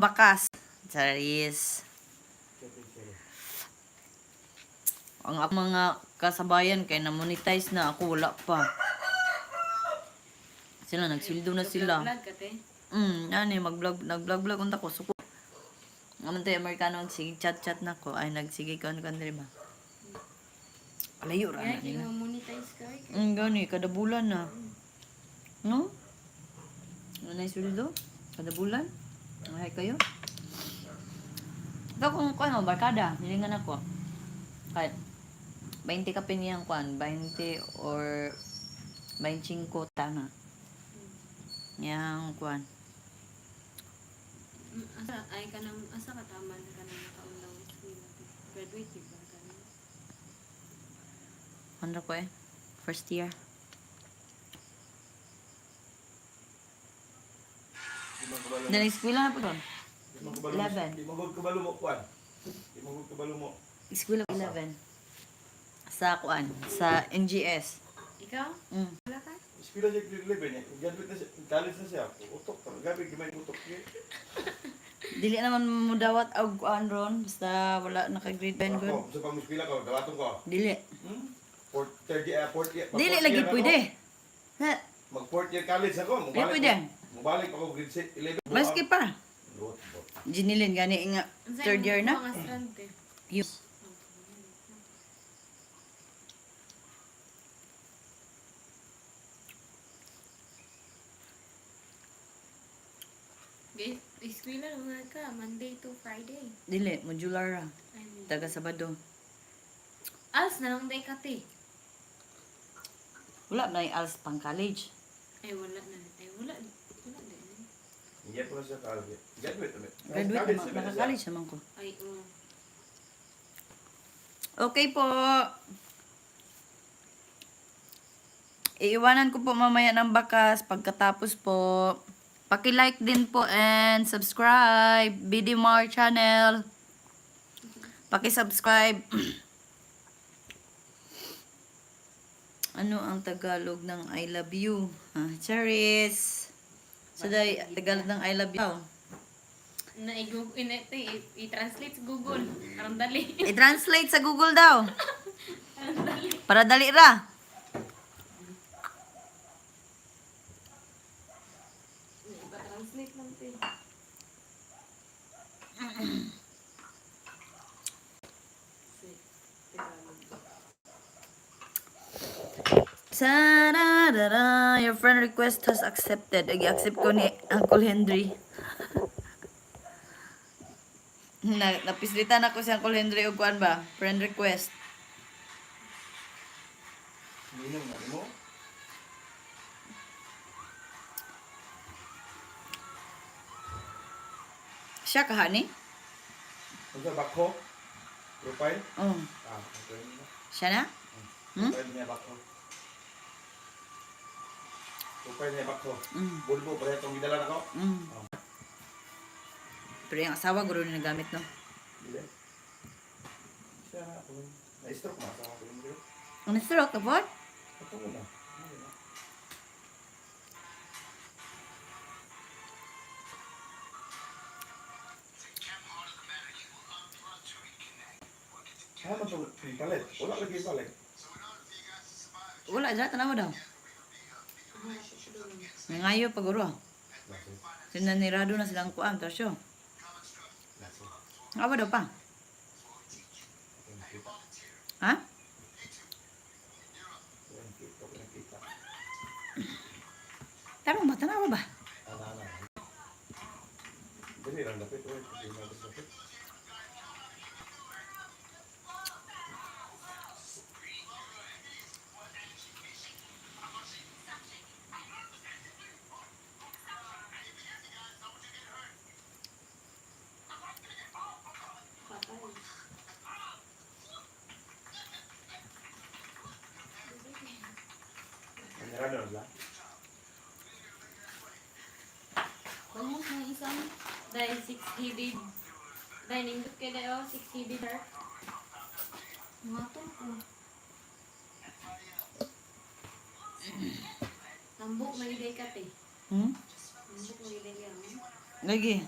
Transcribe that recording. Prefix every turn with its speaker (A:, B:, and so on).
A: Bakas. Charis. Ang mga kasabayan kay na-monetize na ako, wala pa. Sila nagsildo na sila. Yan mag-vlog, nag-vlog unta ko. Suko. Naman tayo Amerikano, sige chat-chat na ko. Ay, nagsige ka ba? Alayo ra na nila.
B: monetize ka.
A: Gani, kada bulan na. No? Ano na sildo? Kada bulan? Ay kayo? Ito kung ano, barkada, nilingan ako. Kahit 20 ka piniyang kwan, 20 or 25 tana. Yang kwan.
B: Asa ka taman ka nang nakaunlaw school. Graduate ba ka na?
A: Ano ko first year. Dari eskwela na po doon? 11.
C: Di magod kabalo mo, Kwan. Di magod kabalo mo.
A: Eskwela 11. Sa kuan, sa NGS.
B: Ikaw? Wala ka?
C: Eskwela siya grade 11 niya. Graduate na siya, college na siya. Utok pa. Gabi, gimay utok niya.
A: Dili naman mo dawat og kuan ron, basta wala naka-grade 10 good.
C: Ako, sa pang-eskwela ko, dawaton ko.
A: Dili.
C: Fourth year.
A: Dili lagi pwede. Ha,
C: Mag-fourth year college ako.
A: Dili pwede.
C: Mabalik ako grade 11.
A: Maski pa. Ginilin gani nga third year na.
B: Mga strand eh.
A: Yun.
B: Eskwela naman ka, Monday to Friday.
A: Dili, modular ra. Taga Sabado.
B: Als na lang day ka te.
A: Wala na als pang college.
B: Ay wala na. Ay wala. Wala din.
C: Hindi po na siya college. Graduate na.
A: Graduate naman, naka-college naman ko.
B: Ay
A: Okay po. Iiwanan ko po mamaya ng bakas pagkatapos po. Paki-like din po and subscribe. BDMar channel. Paki-subscribe. Ano ang Tagalog ng I love you? Charis. So, Tagalog ng I love you.
B: na i-translate sa Google. Parang dali.
A: I-translate sa Google daw. Para dali ra.
B: Translate lang te.
A: Sararara, your friend request has accepted. I-accept ko ni Uncle Henry. Napislitan ako si Uncle Henry o kuan ba? Friend request.
C: Minum na mo?
A: Siya kahani?
C: Kung sa bakho? Profile?
A: Oh.
C: Okay.
A: Siya na?
C: Profile niya bakho. Profile niya bakho. Bulbo, pareha itong gidala na ko?
A: Pero yung asawa, guro na nagamit, no?
C: Dili. Siya na ako. Na-stroke na sa ako.
A: Ang na-stroke ka po?
C: Ito muna. Ano man itong palit? Wala lagi yung palit.
A: Wala, dyan, tanaw mo daw. Ngayo pa, guro. Sinanirado na silang kuan, tasyo. Apa daw pa? Ha? Tarong ba? Tanaw ba?
C: Dili lang dapit. Dili lang dapit. Ano lang?
B: Almost na isang dahil 6-headed. Dahil nindot kayo dahil 6-headed heart. Mga to ko. Tambok may day ka te.
A: Hmm?
B: Tambok may day ka.
A: Lagi.